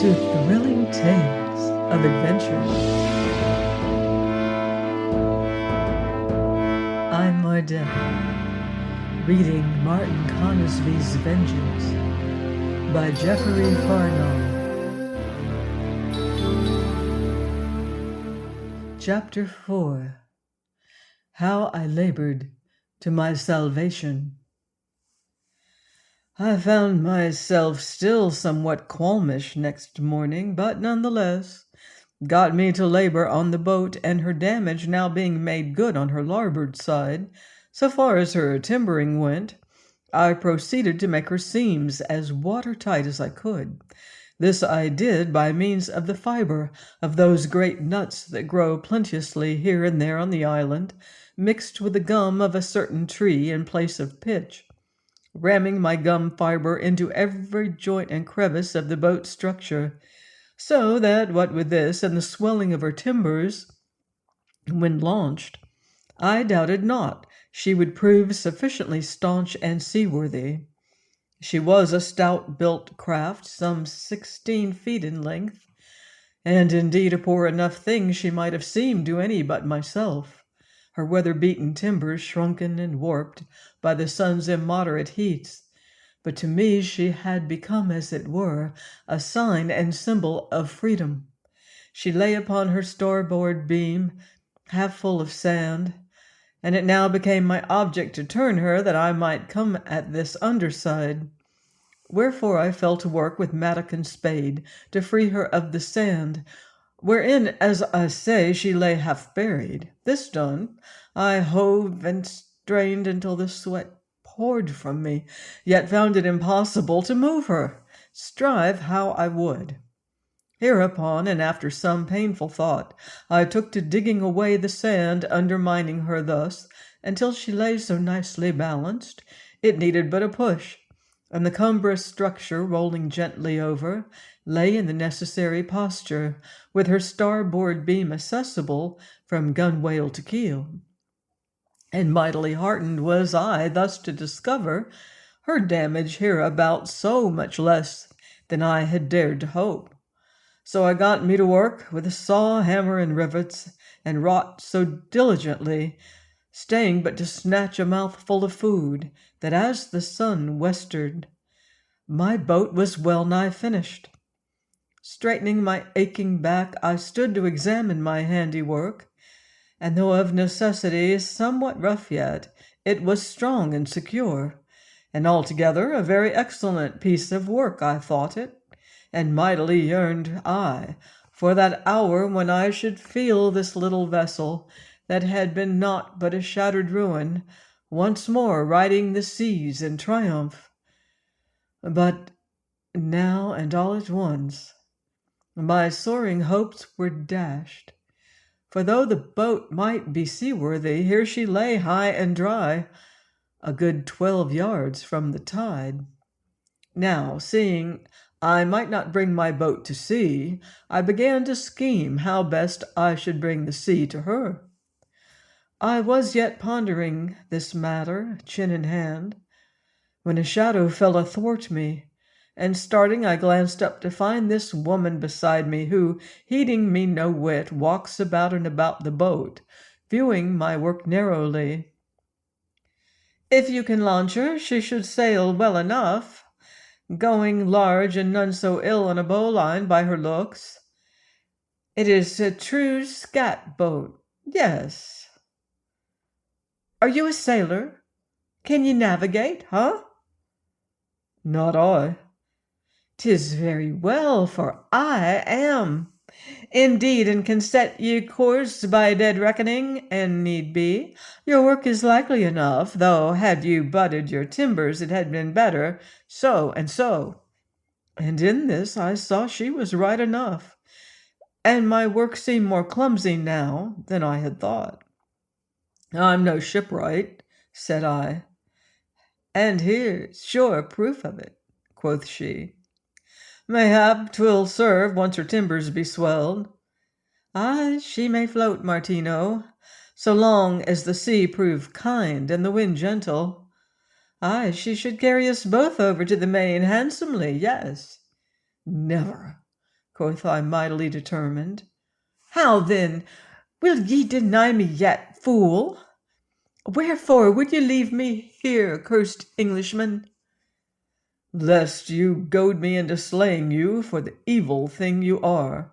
to thrilling tales of adventure. I'm Mardell, reading Martin Conisby's Vengeance by Jeffrey Farnall. Chapter 4. How I Labored to My Salvation. I found myself still somewhat qualmish next morning, but nonetheless got me to labor on the boat, and her damage now being made good on her larboard side, so far as her timbering went, I proceeded to make her seams as watertight as I could. This I did by means of the fiber of those great nuts that grow plenteously here and there on the island, mixed with the gum of a certain tree in place of pitch, ramming my gum fiber into every joint and crevice of the boat's structure, so that what with this and the swelling of her timbers, when launched, I doubted not she would prove sufficiently staunch and seaworthy. She was a stout-built craft, some 16 feet in length, and indeed a poor enough thing she might have seemed to any but myself, her weather-beaten timbers shrunken and warped by the sun's immoderate heats. But to me she had become, as it were, a sign and symbol of freedom. She lay upon her starboard beam, half full of sand, and it now became my object to turn her that I might come at this underside. Wherefore I fell to work with mattock and spade to free her of the sand, wherein, as I say, she lay half buried. This done, I hove and strained until the sweat poured from me, yet found it impossible to move her, strive how I would. Hereupon, and after some painful thought, I took to digging away the sand, undermining her thus, until she lay so nicely balanced, it needed but a push, and the cumbrous structure, rolling gently over, lay in the necessary posture, with her starboard beam accessible from gunwale to keel. And mightily heartened was I thus to discover her damage hereabout so much less than I had dared to hope. So I got me to work with a saw, hammer, and rivets, and wrought so diligently, staying but to snatch a mouthful of food, that as the sun westered, my boat was well nigh finished. Straightening my aching back, I stood to examine my handiwork, and though of necessity somewhat rough yet, it was strong and secure, and altogether a very excellent piece of work I thought it, and mightily yearned I for that hour when I should feel this little vessel, that had been naught but a shattered ruin, once more riding the seas in triumph. But now and all at once my soaring hopes were dashed, for though the boat might be seaworthy, here she lay high and dry, a good 12 yards from the tide. Now, seeing I might not bring my boat to sea, I began to scheme how best I should bring the sea to her. I was yet pondering this matter, chin in hand, when a shadow fell athwart me, and starting I glanced up to find this woman beside me, who, heeding me no whit, walks about and about the boat, viewing my work narrowly. "If you can launch her, she should sail well enough, going large and none so ill on a bowline by her looks. It is a true scat boat, yes. Are you a sailor? Can ye navigate, huh?" "Not I." "'Tis very well, for I am, indeed, and can set ye course by dead reckoning, and need be. Your work is likely enough, though had you butted your timbers it had been better, so and so." And in this I saw she was right enough, and my work seemed more clumsy now than I had thought. "I'm no shipwright," said I. "And here's sure proof of it," quoth she. "Mayhap 'twill serve once her timbers be swelled. Aye, she may float, Martino, so long as the sea prove kind and the wind gentle. Aye, she should carry us both over to the main handsomely, yes." "Never," quoth I, mightily determined. How then? Will ye deny me yet, fool? Wherefore would ye leave me here, cursed Englishman? Lest you goad me into slaying you for the evil thing you are.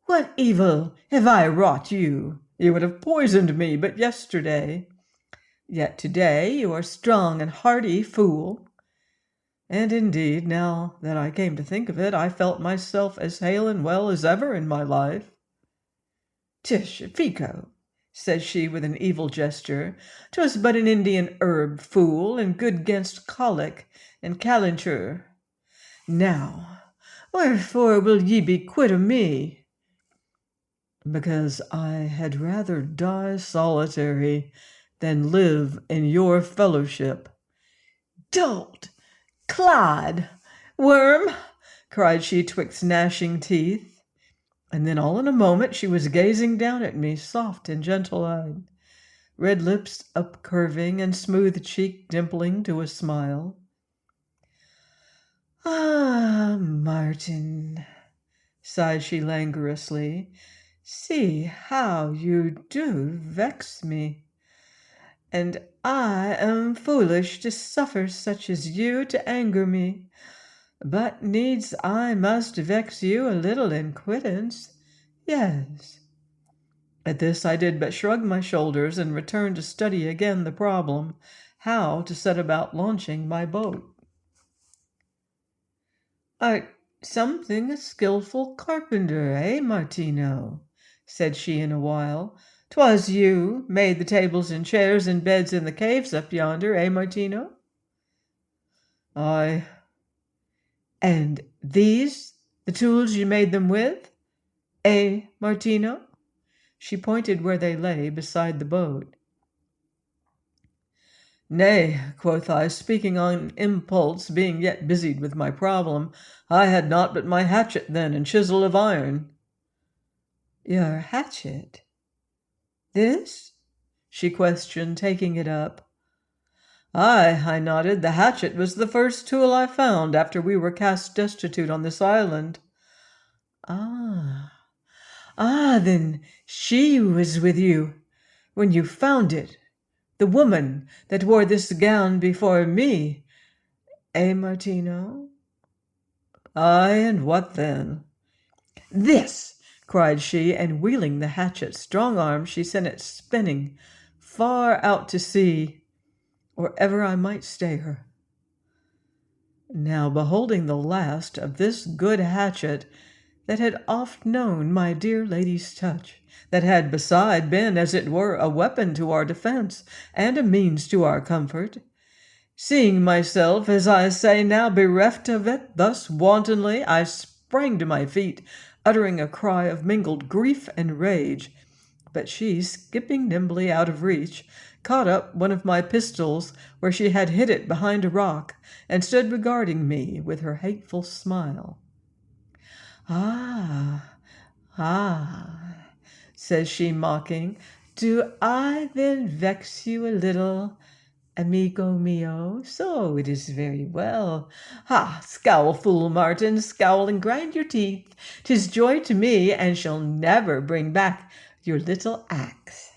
What evil have I wrought you? You would have poisoned me but yesterday. Yet today you are strong and hearty, fool. And indeed, now that I came to think of it, I felt myself as hale and well as ever in my life. Tish, Fico, says she with an evil gesture, 'twas but an Indian herb, fool, and good 'gainst colic and calenture. Now, wherefore will ye be quit of me? Because I had rather die solitary than live in your fellowship. Dolt! Clod! Worm! cried she twixt gnashing teeth. And then all in a moment she was gazing down at me, soft and gentle-eyed, red lips upcurving and smooth cheek dimpling to a smile. Ah, Martin, sighed she languorously, see how you do vex me. And I am foolish to suffer such as you to anger me. But needs I must vex you a little in quittance. Yes. At this I did but shrug my shoulders and return to study again the problem, how to set about launching my boat. Art something a skilful carpenter, eh, Martino? Said she in a while. 'Twas you made the tables and chairs and beds in the caves up yonder, eh, Martino? Aye. And these the tools you made them with, eh, Martino? She pointed where they lay beside the boat. Nay, quoth I, speaking on impulse, being yet busied with my problem, I had naught but my hatchet then and chisel of iron. Your hatchet? This? She questioned, taking it up. Aye, I nodded. The hatchet was the first tool I found after we were cast destitute on this island. Ah, then she was with you when you found it, the woman that wore this gown before me, eh, Martino? Aye, and what then? This, cried she, and wheeling the hatchet strong-armed, she sent it spinning far out to sea, or ever I might stay her. Now, beholding the last of this good hatchet that had oft known my dear lady's touch, that had beside been, as it were, a weapon to our defense and a means to our comfort, seeing myself, as I say now, bereft of it thus wantonly, I sprang to my feet, uttering a cry of mingled grief and rage. But she, skipping nimbly out of reach, caught up one of my pistols where she had hid it behind a rock, and stood regarding me with her hateful smile. Ah, says she, mocking, do I then vex you a little, amigo mio? So it is very well. Ha, scowl, fool Martin, scowl and grind your teeth. 'Tis joy to me, and shall never bring back your little axe.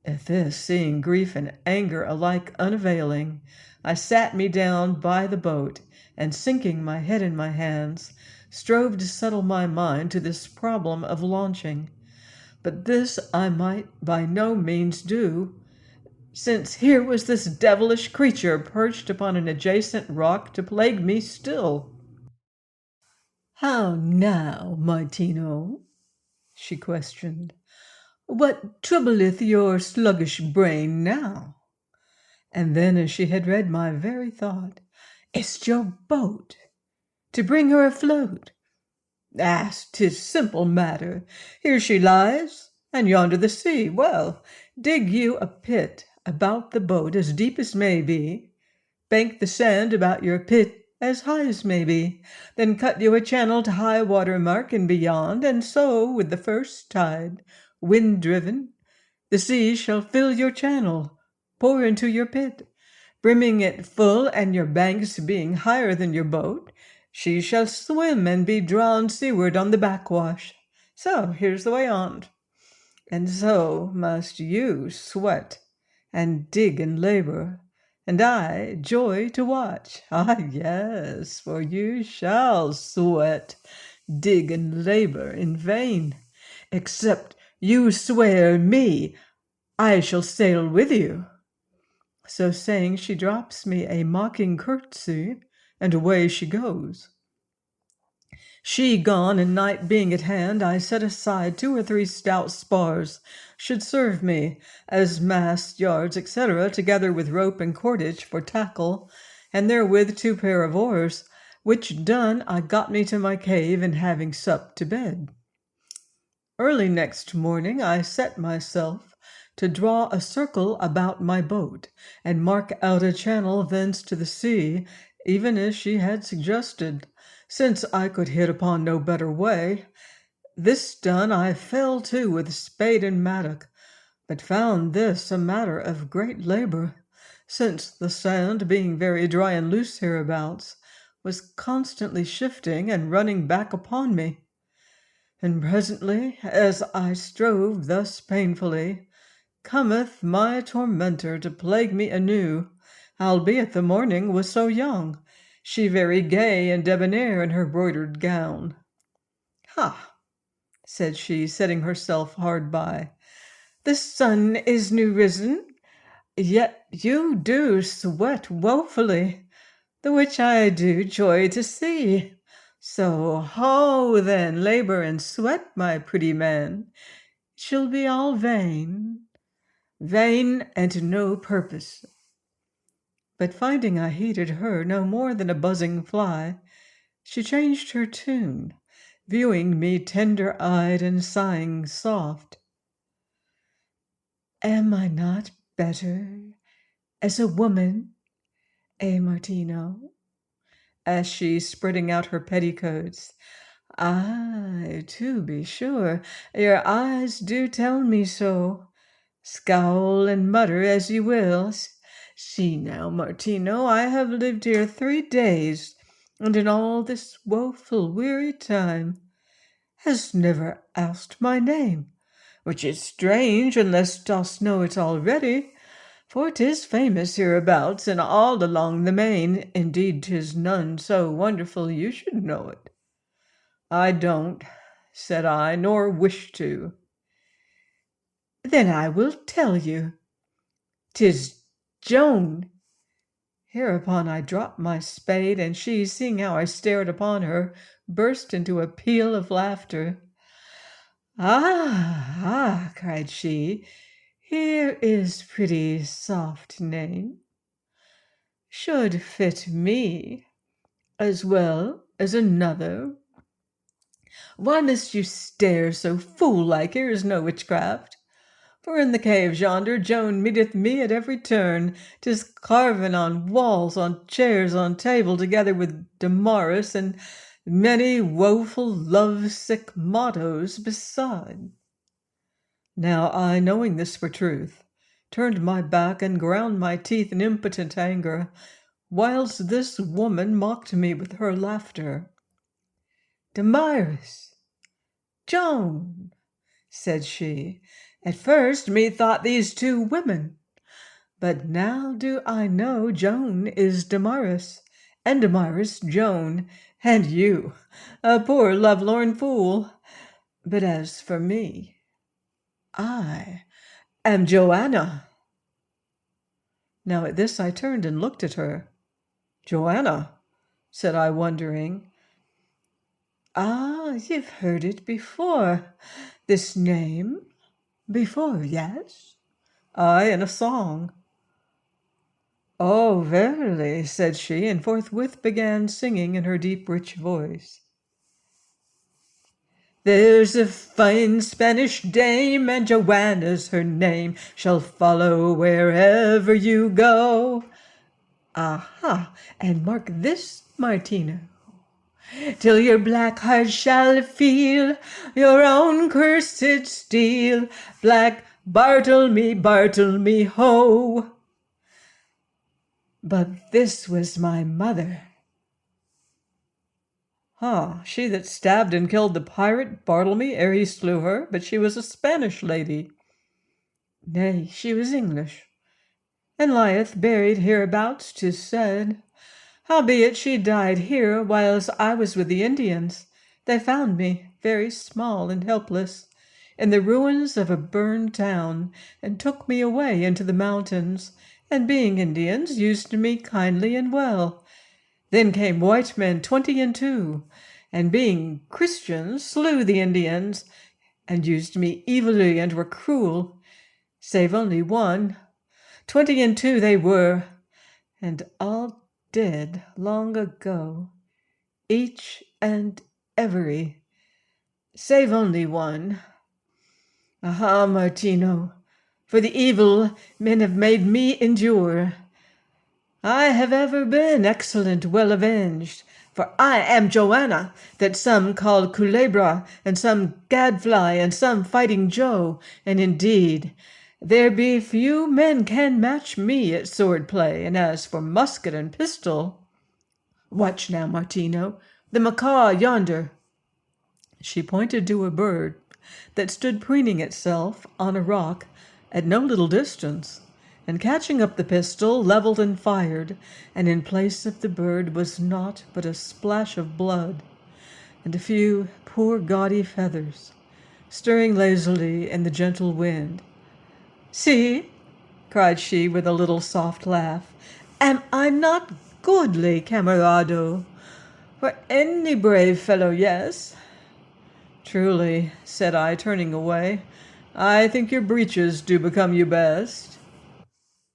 At this, seeing grief and anger alike unavailing, I sat me down by the boat, and sinking my head in my hands, strove to settle my mind to this problem of launching. But this I might by no means do, since here was this devilish creature perched upon an adjacent rock to plague me still. How now, Martino? She questioned. What troubleth your sluggish brain now? And then, as she had read my very thought, It's your boat, to bring her afloat. Ah, 'tis simple matter. Here she lies, and yonder the sea. Well, dig you a pit about the boat as deep as may be, bank the sand about your pit as high as may be, then cut you a channel to high water mark and beyond, and so, with the first tide, wind-driven, the sea shall fill your channel, pour into your pit, brimming it full, and your banks being higher than your boat, She shall swim and be drawn seaward on the backwash. So here's the way on't. And so must you sweat and dig and labor, and I joy to watch. Ah, yes, for you shall sweat, dig and labor in vain, except you swear me I shall sail with you. So saying, she drops me a mocking curtsy, and away she goes. She gone, and night being at hand, I set aside 2 or 3 stout spars, should serve me as mast, yards, etc., together with rope and cordage for tackle, and therewith 2 pair of oars, which done, I got me to my cave, and having supped to bed. Early next morning I set myself to draw a circle about my boat, and mark out a channel thence to the sea, even as she had suggested, since I could hit upon no better way. This done, I fell to with spade and mattock, but found this a matter of great labor, since the sand, being very dry and loose hereabouts, was constantly shifting and running back upon me. And presently, as I strove thus painfully, cometh my tormentor to plague me anew, albeit the morning was so young, she very gay and debonair in her broidered gown. Ha! said she, setting herself hard by, the sun is new risen, yet you do sweat woefully, the which I do joy to see. So ho then, labor and sweat, my pretty man. It shall be all vain, vain and to no purpose. But finding I heeded her no more than a buzzing fly, she changed her tune, viewing me tender-eyed and sighing soft. Am I not better as a woman, Martino? Asked she, spreading out her petticoats. Ay, to be sure, your eyes do tell me so. Scowl and mutter as you will. See now, Martino, I have lived here 3 days, and in all this woeful weary time has never asked my name, which is strange, unless dost know it already, for 'tis famous hereabouts and all along the main. Indeed, 'tis none so wonderful you should know it. I don't, said I, nor wish to. Then I will tell you. 'Tis Joan. Hereupon I dropped my spade, and she, seeing how I stared upon her, burst into a peal of laughter. Ah, ah, cried she, here is pretty soft name. Should fit me as well as another. Why must you stare so fool-like? Here is no witchcraft. For in the caves yonder Joan meeteth me at every turn. 'Tis carven on walls, on chairs, on table, together with Damaris, and many woeful love-sick mottos beside. Now I, knowing this for truth, turned my back and ground my teeth in impotent anger, whilst this woman mocked me with her laughter. Damaris, Joan, said she, at first methought these 2 women, but now do I know Joan is Damaris, and Damaris Joan, and you, a poor lovelorn fool. But as for me, I am Joanna. Now at this I turned and looked at her. Joanna, said I, wondering. Ah, you've heard it before, this name. Before, yes. Ay, in a song. Oh, verily, said she, and forthwith began singing in her deep, rich voice. There's a fine Spanish dame, and Joanna's her name, shall follow wherever you go. Aha, and mark this, Martino, till your black heart shall feel your own cursed steel, black Bartlemy, Bartlemy, ho! But this was my mother. Ah, she that stabbed and killed the pirate Bartlemy ere he slew her, but she was a Spanish lady. Nay, she was English, and lieth buried hereabouts, 'tis said. Howbeit she died here whiles I was with the Indians. They found me, very small and helpless, in the ruins of a burned town, and took me away into the mountains, and being Indians, used me kindly and well. Then came white men 20 and 2, and being Christians, slew the Indians, and used me evilly, and were cruel, save only one. 20 and 2 they were, and all dead long ago, each and every, save only one. Aha, Martino, for the evil men have made me endure, I have ever been excellent well avenged, for I am Joanna, that some call Culebra, and some Gadfly, and some Fighting Joe, and indeed there be few men can match me at sword play, and as for musket and pistol— Watch now, Martino, the macaw yonder. She pointed to a bird that stood preening itself on a rock at no little distance, and catching up the pistol, levelled and fired, and in place of the bird was naught but a splash of blood, and a few poor gaudy feathers, stirring lazily in the gentle wind. See, cried she with a little soft laugh, am I not goodly, camerado? For any brave fellow, yes. Truly, said I, turning away, I think your breeches do become you best.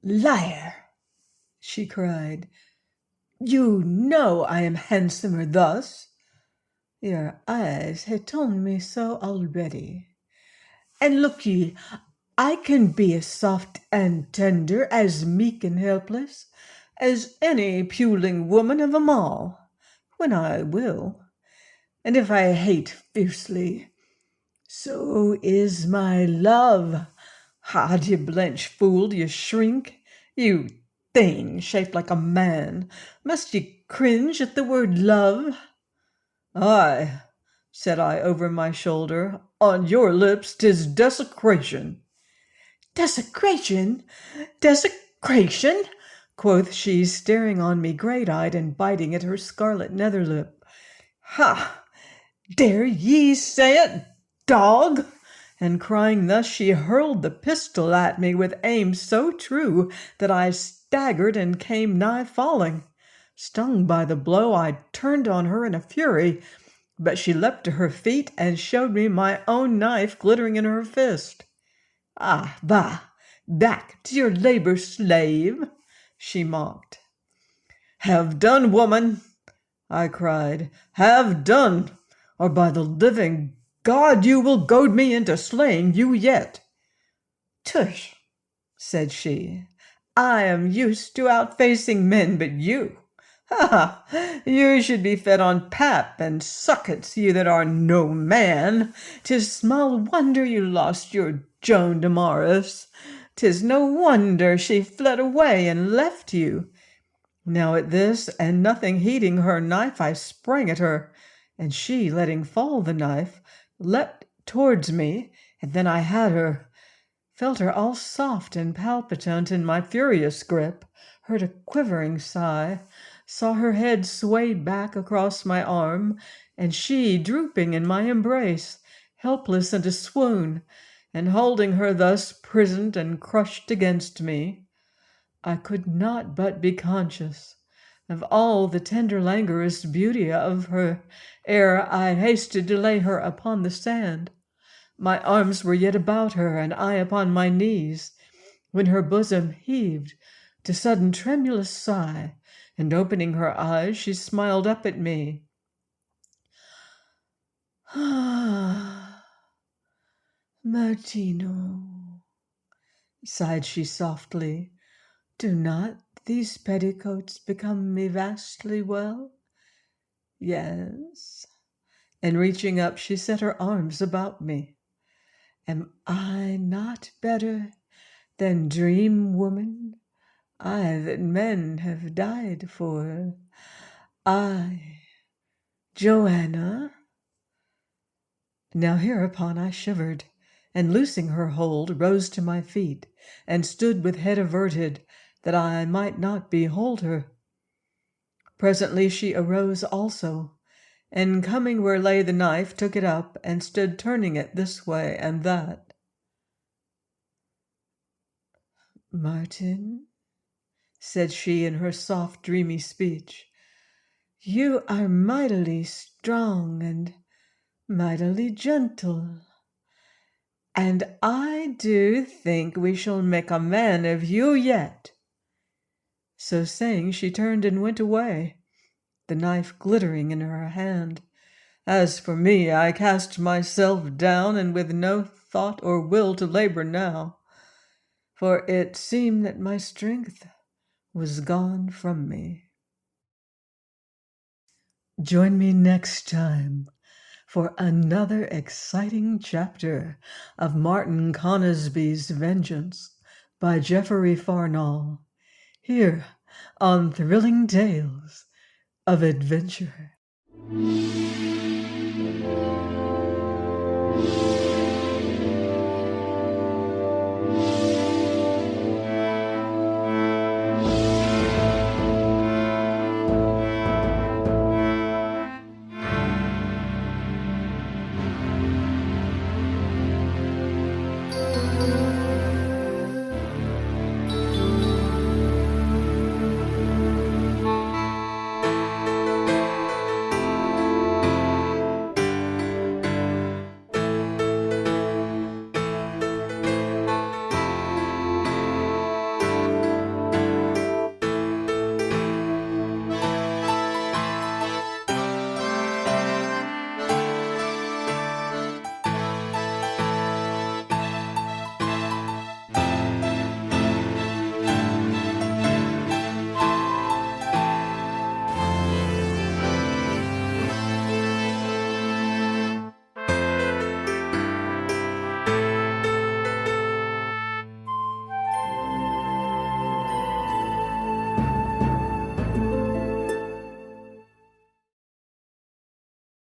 Liar, she cried, you know I am handsomer thus. Your eyes have told me so already. And look ye, I can be as soft and tender, as meek and helpless, as any puling woman of 'em all, when I will. And if I hate fiercely, so is my love. Ha, d'ye blench, fool, d'ye shrink? You thing shaped like a man, must ye cringe at the word love? Ay, said I over my shoulder, on your lips 'tis desecration. Desecration? Desecration? Quoth she, staring on me great-eyed and biting at her scarlet nether lip. Ha! Dare ye say it, dog? And crying thus, she hurled the pistol at me with aim so true that I staggered and came nigh falling. Stung by the blow, I turned on her in a fury, but she leapt to her feet and showed me my own knife glittering in her fist. Ah, bah! Back to your labor, slave, she mocked. Have done, woman, I cried. Have done, or by the living God you will goad me into slaying you yet. Tush, said she, I am used to outfacing men, but you, ha! You should be fed on pap and suckets, you that are no man. 'Tis small wonder you lost your Joan Damaris. 'Tis no wonder she fled away and left you. Now at this, and nothing heeding her knife, I sprang at her, and she, letting fall the knife, leapt towards me, and then I had her, felt her all soft and palpitant in my furious grip, heard a quivering sigh, saw her head sway back across my arm, and she drooping in my embrace, helpless in a swoon, and holding her thus prisoned and crushed against me. I could not but be conscious of all the tender languorous beauty of her ere I hasted to lay her upon the sand. My arms were yet about her, and I upon my knees, when her bosom heaved to sudden tremulous sigh, and opening her eyes, she smiled up at me. Ah, Martino, sighed she softly, do not these petticoats become me vastly well? Yes. And reaching up, she set her arms about me. Am I not better than dream woman, I that men have died for? I, Joanna. Now hereupon I shivered, and loosing her hold, rose to my feet, and stood with head averted, that I might not behold her. Presently she arose also, and coming where lay the knife, took it up, and stood turning it this way and that. Martin, said she in her soft, dreamy speech, you are mightily strong and mightily gentle, and I do think we shall make a man of you yet. So saying, she turned and went away, the knife glittering in her hand. As for me, I cast myself down, and with no thought or will to labor now, for it seemed that my strength was gone from me. Join me next time for another exciting chapter of Martin Conisby's Vengeance by Geoffrey Farnall, here on Thrilling Tales of Adventure.